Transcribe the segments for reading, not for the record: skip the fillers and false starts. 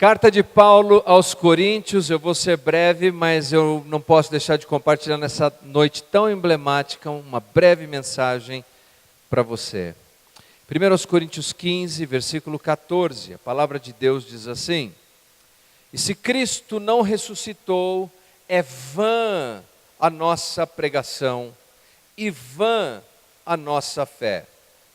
Carta de Paulo aos Coríntios, eu vou ser breve, mas eu não posso deixar de compartilhar nessa noite tão emblemática uma breve mensagem para você. 1 Coríntios 15, versículo 14, a palavra de Deus diz assim: E se Cristo não ressuscitou, é vã a nossa pregação e vã a nossa fé.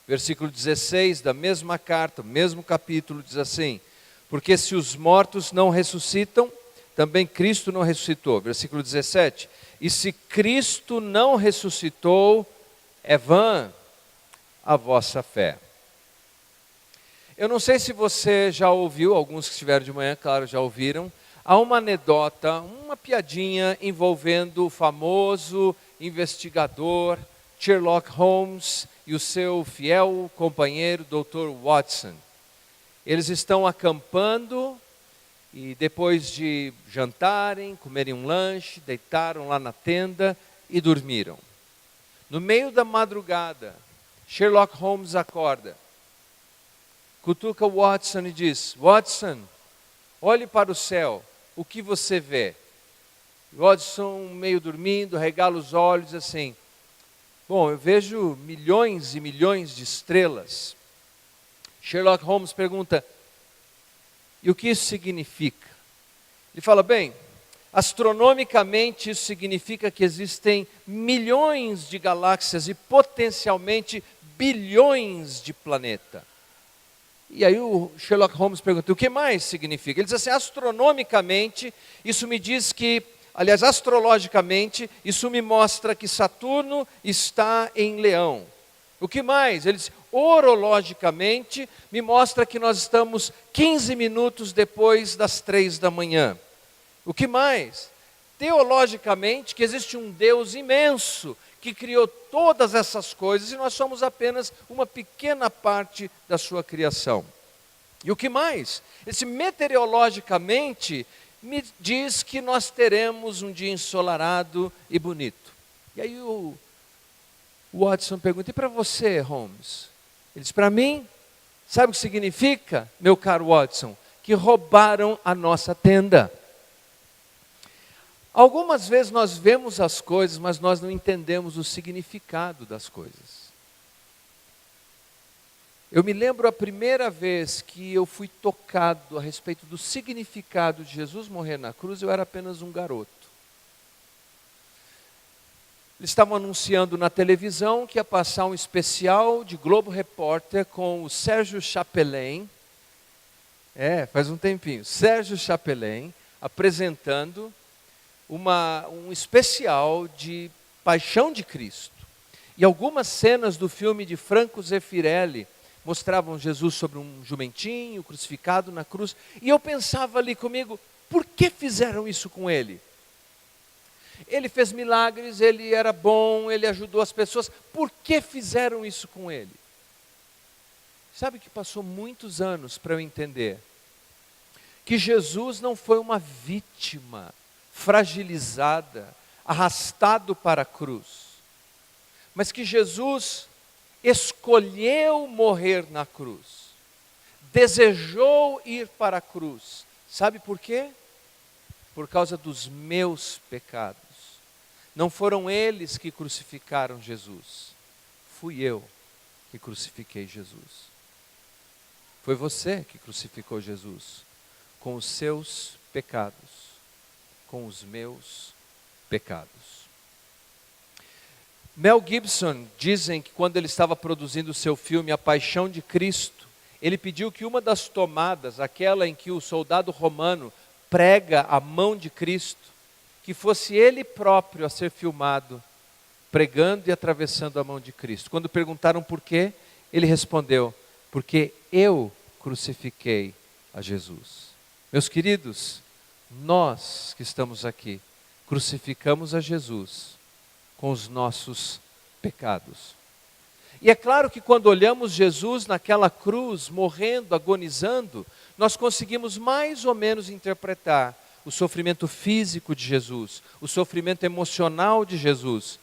Versículo 16 da mesma carta, mesmo capítulo, diz assim: Porque se os mortos não ressuscitam, também Cristo não ressuscitou. Versículo 17. E se Cristo não ressuscitou, é vã a vossa fé. Eu não sei se você já ouviu, alguns que estiveram de manhã, claro, já ouviram. Há uma anedota, uma piadinha envolvendo o famoso investigador Sherlock Holmes e o seu fiel companheiro Dr. Watson. Eles estão acampando e depois de jantarem, comerem um lanche, deitaram lá na tenda e dormiram. No meio da madrugada, Sherlock Holmes acorda, cutuca Watson e diz: Watson, olhe para o céu, o que você vê? Watson, meio dormindo, regala os olhos assim: Bom, eu vejo milhões e milhões de estrelas. Sherlock Holmes pergunta: e o que isso significa? Ele fala: bem, astronomicamente isso significa que existem milhões de galáxias e potencialmente bilhões de planetas. E aí o Sherlock Holmes pergunta: o que mais significa? Ele diz assim: astronomicamente isso me diz que, aliás, astrologicamente, isso me mostra que Saturno está em Leão. O que mais? Ele diz: orologicamente, me mostra que nós estamos 15 minutos depois das 3 da manhã. O que mais? Teologicamente, que existe um Deus imenso que criou todas essas coisas e nós somos apenas uma pequena parte da sua criação. E o que mais? Esse meteorologicamente me diz que nós teremos um dia ensolarado e bonito. E aí o Watson pergunta: e para você, Holmes? Ele diz: para mim, sabe o que significa, meu caro Watson? Que roubaram a nossa tenda. Algumas vezes nós vemos as coisas, mas nós não entendemos o significado das coisas. Eu me lembro a primeira vez que eu fui tocado a respeito do significado de Jesus morrer na cruz, eu era apenas um garoto. Eles estavam anunciando na televisão que ia passar um especial de Globo Repórter com o Sérgio Chapelain. Faz um tempinho. Sérgio Chapelain apresentando um especial de Paixão de Cristo. E algumas cenas do filme de Franco Zeffirelli mostravam Jesus sobre um jumentinho crucificado na cruz. E eu pensava ali comigo: por que fizeram isso com ele? Ele fez milagres, ele era bom, ele ajudou as pessoas. Por que fizeram isso com ele? Sabe que passou muitos anos para eu entender que Jesus não foi uma vítima fragilizada, arrastado para a cruz, mas que Jesus escolheu morrer na cruz, desejou ir para a cruz. Sabe por quê? Por causa dos meus pecados. Não foram eles que crucificaram Jesus, fui eu que crucifiquei Jesus. Foi você que crucificou Jesus com os seus pecados, com os meus pecados. Mel Gibson, dizem que quando ele estava produzindo o seu filme A Paixão de Cristo, ele pediu que uma das tomadas, aquela em que o soldado romano prega a mão de Cristo, que fosse ele próprio a ser filmado, pregando e atravessando a mão de Cristo. Quando perguntaram por quê, ele respondeu: porque eu crucifiquei a Jesus. Meus queridos, nós que estamos aqui, crucificamos a Jesus com os nossos pecados. E é claro que quando olhamos Jesus naquela cruz, morrendo, agonizando, nós conseguimos mais ou menos interpretar o sofrimento físico de Jesus, o sofrimento emocional de Jesus.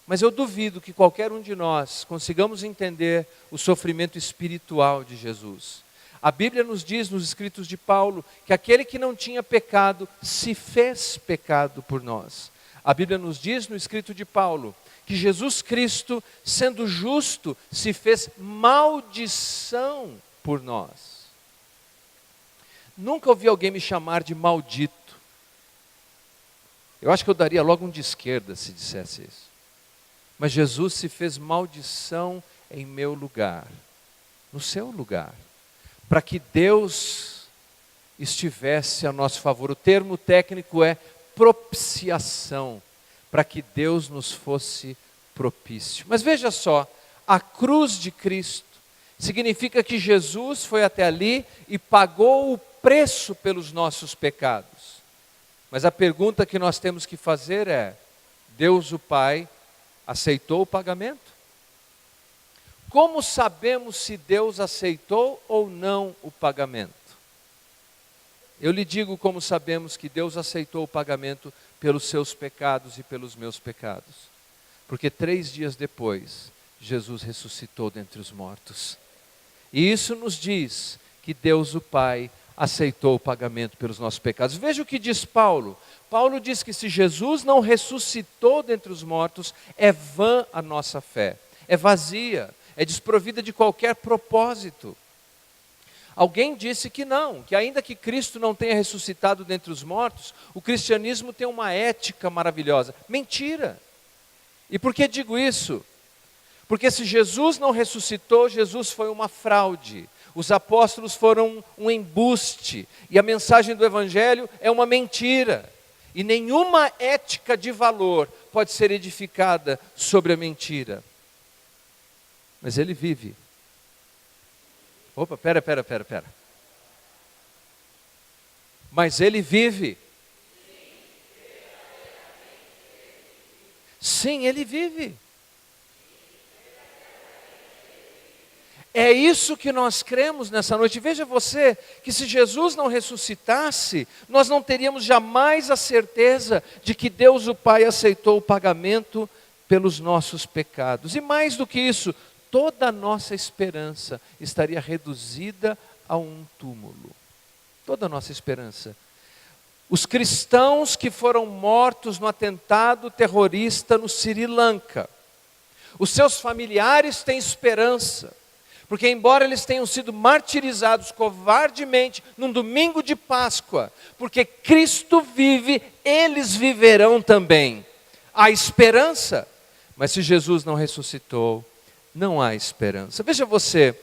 Mas eu duvido que qualquer um de nós consigamos entender o sofrimento espiritual de Jesus. A Bíblia nos diz nos escritos de Paulo que aquele que não tinha pecado se fez pecado por nós. A Bíblia nos diz no escrito de Paulo que Jesus Cristo, sendo justo, se fez maldição por nós. Nunca ouvi alguém me chamar de maldito. Eu acho que eu daria logo um de esquerda se dissesse isso. Mas Jesus se fez maldição em meu lugar, no seu lugar, para que Deus estivesse a nosso favor. O termo técnico é propiciação, para que Deus nos fosse propício. Mas veja só, a cruz de Cristo significa que Jesus foi até ali e pagou o preço pelos nossos pecados. Mas a pergunta que nós temos que fazer é: Deus o Pai aceitou o pagamento? Como sabemos se Deus aceitou ou não o pagamento? Eu lhe digo como sabemos que Deus aceitou o pagamento pelos seus pecados e pelos meus pecados. Porque 3 dias depois, Jesus ressuscitou dentre os mortos. E isso nos diz que Deus o Pai aceitou o pagamento pelos nossos pecados. Veja o que diz Paulo. Paulo diz que se Jesus não ressuscitou dentre os mortos, é vã a nossa fé, é vazia, é desprovida de qualquer propósito. Alguém disse que não, que ainda que Cristo não tenha ressuscitado dentre os mortos, o cristianismo tem uma ética maravilhosa. Mentira! E por que digo isso? Porque se Jesus não ressuscitou, Jesus foi uma fraude. Os apóstolos foram um embuste. E a mensagem do Evangelho é uma mentira. E nenhuma ética de valor pode ser edificada sobre a mentira. Mas ele vive. Opa, pera. Mas ele vive. Sim, ele vive. É isso que nós cremos nessa noite. Veja você, que se Jesus não ressuscitasse, nós não teríamos jamais a certeza de que Deus o Pai aceitou o pagamento pelos nossos pecados. E mais do que isso, toda a nossa esperança estaria reduzida a um túmulo. Toda a nossa esperança. Os cristãos que foram mortos no atentado terrorista no Sri Lanka, os seus familiares têm esperança. Porque embora eles tenham sido martirizados covardemente num domingo de Páscoa, porque Cristo vive, eles viverão também. Há esperança, mas se Jesus não ressuscitou, não há esperança. Veja você,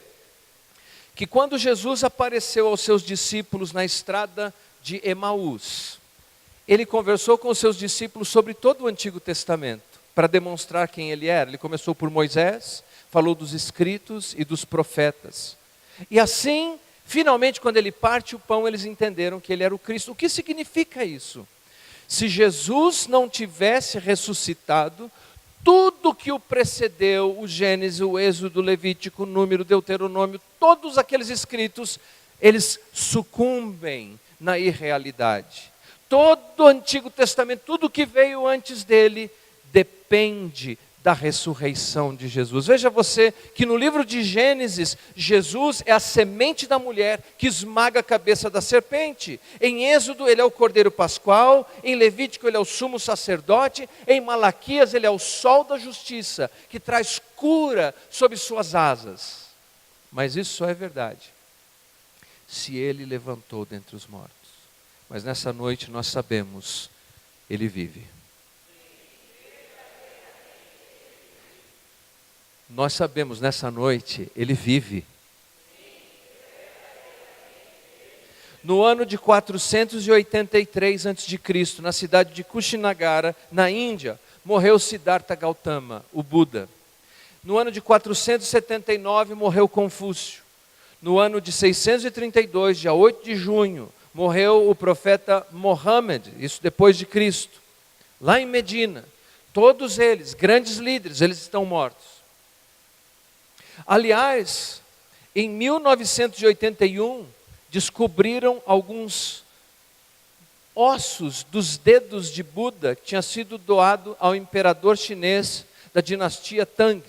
que quando Jesus apareceu aos seus discípulos na estrada de Emaús, ele conversou com os seus discípulos sobre todo o Antigo Testamento, para demonstrar quem ele era. Ele começou por Moisés, falou dos escritos e dos profetas. E assim, finalmente, quando ele parte o pão, eles entenderam que ele era o Cristo. O que significa isso? Se Jesus não tivesse ressuscitado, tudo que o precedeu, o Gênesis, o Êxodo, o Levítico, o Número, o Deuteronômio, todos aqueles escritos, eles sucumbem na irrealidade. Todo o Antigo Testamento, tudo que veio antes dele, depende da ressurreição de Jesus. Veja você que no livro de Gênesis, Jesus é a semente da mulher que esmaga a cabeça da serpente. Em Êxodo ele é o Cordeiro Pascual, em Levítico ele é o sumo sacerdote, em Malaquias ele é o sol da justiça, que traz cura sob suas asas. Mas isso só é verdade se ele levantou dentre os mortos. Mas nessa noite nós sabemos, ele vive. Nós sabemos, nessa noite, ele vive. No ano de 483 a.C., na cidade de Kushinagara, na Índia, morreu Siddhartha Gautama, o Buda. No ano de 479, morreu Confúcio. No ano de 632, dia 8 de junho, morreu o profeta Mohammed, isso depois de Cristo. Lá em Medina, todos eles, grandes líderes, eles estão mortos. Aliás, em 1981, descobriram alguns ossos dos dedos de Buda que tinha sido doado ao imperador chinês da dinastia Tang.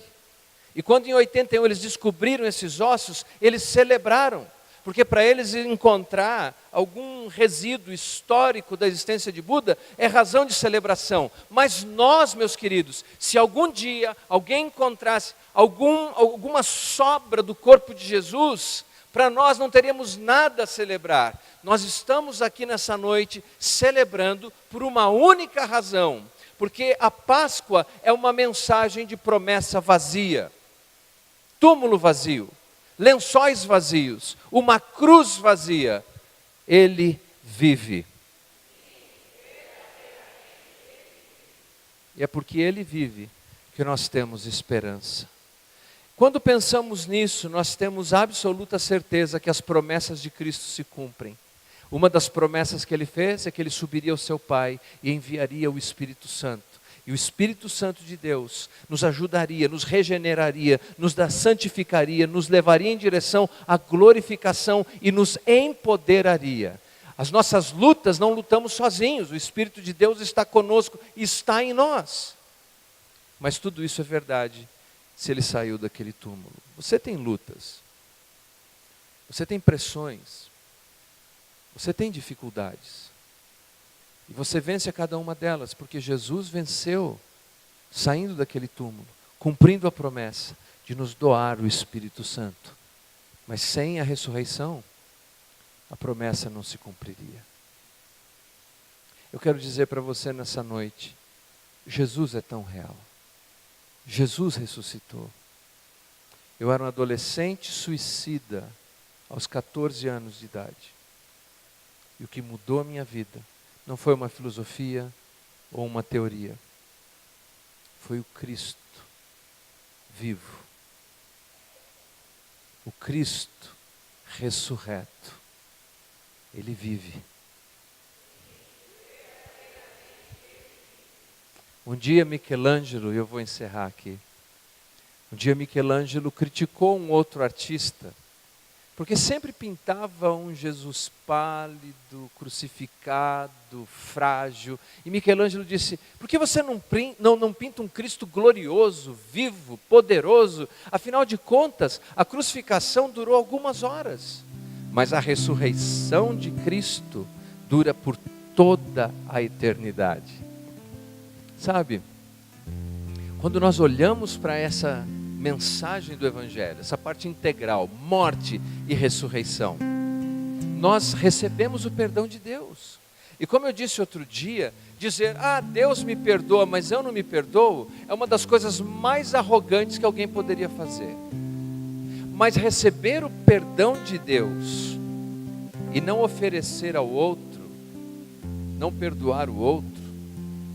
E quando em 81 eles descobriram esses ossos, eles celebraram, porque para eles encontrar algum resíduo histórico da existência de Buda é razão de celebração. Mas nós, meus queridos, se algum dia alguém encontrasse alguma sobra do corpo de Jesus, para nós não teríamos nada a celebrar. Nós estamos aqui nessa noite celebrando por uma única razão, porque a Páscoa é uma mensagem de promessa vazia, túmulo vazio, lençóis vazios, uma cruz vazia. Ele vive. E é porque Ele vive que nós temos esperança. Quando pensamos nisso, nós temos absoluta certeza que as promessas de Cristo se cumprem. Uma das promessas que Ele fez é que Ele subiria ao seu Pai e enviaria o Espírito Santo. E o Espírito Santo de Deus nos ajudaria, nos regeneraria, nos santificaria, nos levaria em direção à glorificação e nos empoderaria. As nossas lutas não lutamos sozinhos, o Espírito de Deus está conosco, está em nós. Mas tudo isso é verdade se Ele saiu daquele túmulo. Você tem lutas, você tem pressões, você tem dificuldades. E você vence a cada uma delas, porque Jesus venceu, saindo daquele túmulo, cumprindo a promessa de nos doar o Espírito Santo. Mas sem a ressurreição, a promessa não se cumpriria. Eu quero dizer para você nessa noite, Jesus é tão real. Jesus ressuscitou. Eu era um adolescente suicida aos 14 anos de idade. E o que mudou a minha vida não foi uma filosofia ou uma teoria. Foi o Cristo vivo. O Cristo ressurreto. Ele vive. Um dia Michelangelo, e eu vou encerrar aqui. Um dia Michelangelo criticou um outro artista, porque sempre pintava um Jesus pálido, crucificado, frágil. E Michelangelo disse, por que você não pinta um Cristo glorioso, vivo, poderoso? Afinal de contas, a crucificação durou algumas horas. Mas a ressurreição de Cristo dura por toda a eternidade. Sabe, quando nós olhamos para essa mensagem do Evangelho, essa parte integral, morte e ressurreição, nós recebemos o perdão de Deus. E como eu disse outro dia, dizer, Deus me perdoa, mas eu não me perdoo, é uma das coisas mais arrogantes que alguém poderia fazer. Mas receber o perdão de Deus e não oferecer ao outro, não perdoar o outro,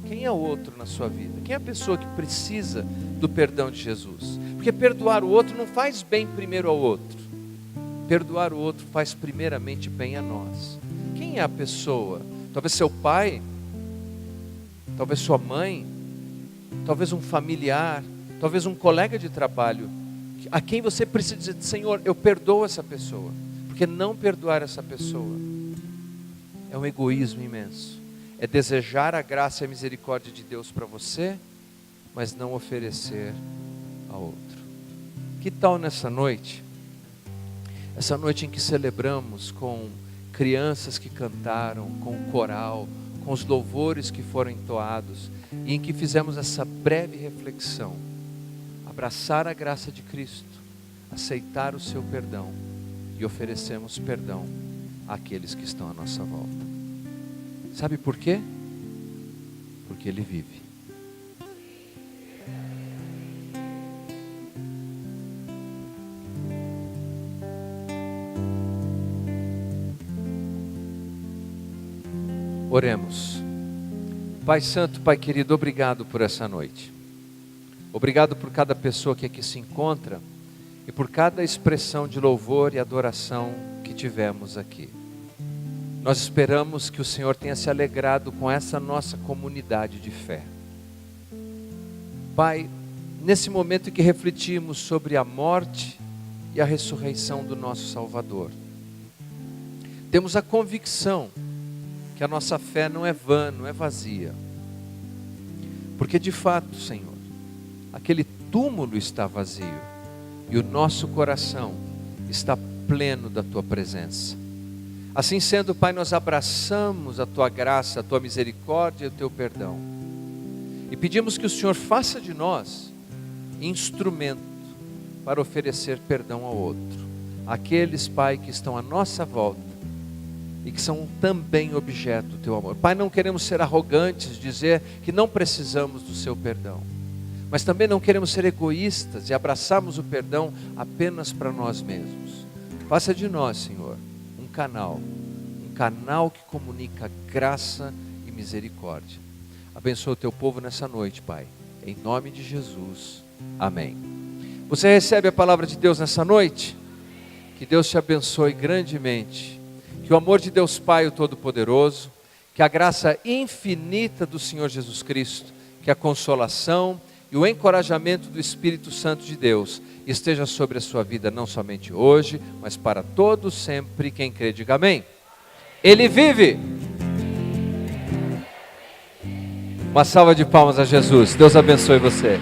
quem é o outro na sua vida? Quem é a pessoa que precisa do perdão de Jesus? Porque perdoar o outro não faz bem primeiro ao outro. Perdoar o outro faz primeiramente bem a nós. Quem é a pessoa? Talvez seu pai, talvez sua mãe, talvez um familiar, talvez um colega de trabalho, a quem você precisa dizer, Senhor, eu perdoo essa pessoa. Porque não perdoar essa pessoa é um egoísmo imenso. É desejar a graça e a misericórdia de Deus para você, mas não oferecer a outro. Que tal nessa noite? Essa noite em que celebramos com crianças que cantaram, com o coral, com os louvores que foram entoados, e em que fizemos essa breve reflexão. Abraçar a graça de Cristo, aceitar o seu perdão e oferecemos perdão àqueles que estão à nossa volta. Sabe por quê? Porque Ele vive. Oremos. Pai Santo, Pai querido, obrigado por essa noite. Obrigado por cada pessoa que aqui se encontra e por cada expressão de louvor e adoração que tivemos aqui. Nós esperamos que o Senhor tenha se alegrado com essa nossa comunidade de fé. Pai, nesse momento em que refletimos sobre a morte e a ressurreição do nosso Salvador, temos a convicção que a nossa fé não é vã, não é vazia. Porque de fato, Senhor, aquele túmulo está vazio e o nosso coração está pleno da Tua presença. Assim sendo, Pai, nós abraçamos a Tua graça, a Tua misericórdia e o Teu perdão. E pedimos que o Senhor faça de nós instrumento para oferecer perdão ao outro. Aqueles, Pai, que estão à nossa volta e que são também objeto do Teu amor. Pai, não queremos ser arrogantes, dizer que não precisamos do Seu perdão. Mas também não queremos ser egoístas e abraçarmos o perdão apenas para nós mesmos. Faça de nós, Senhor, um canal que comunica graça e misericórdia. Abençoa o Teu povo nessa noite, Pai. Em nome de Jesus. Amém. Você recebe a palavra de Deus nessa noite? Que Deus te abençoe grandemente. Que o amor de Deus Pai, o Todo-Poderoso, que a graça infinita do Senhor Jesus Cristo, que a consolação e o encorajamento do Espírito Santo de Deus esteja sobre a sua vida, não somente hoje, mas para todos sempre. Quem crê, diga amém. Ele vive. Uma salva de palmas a Jesus. Deus abençoe você.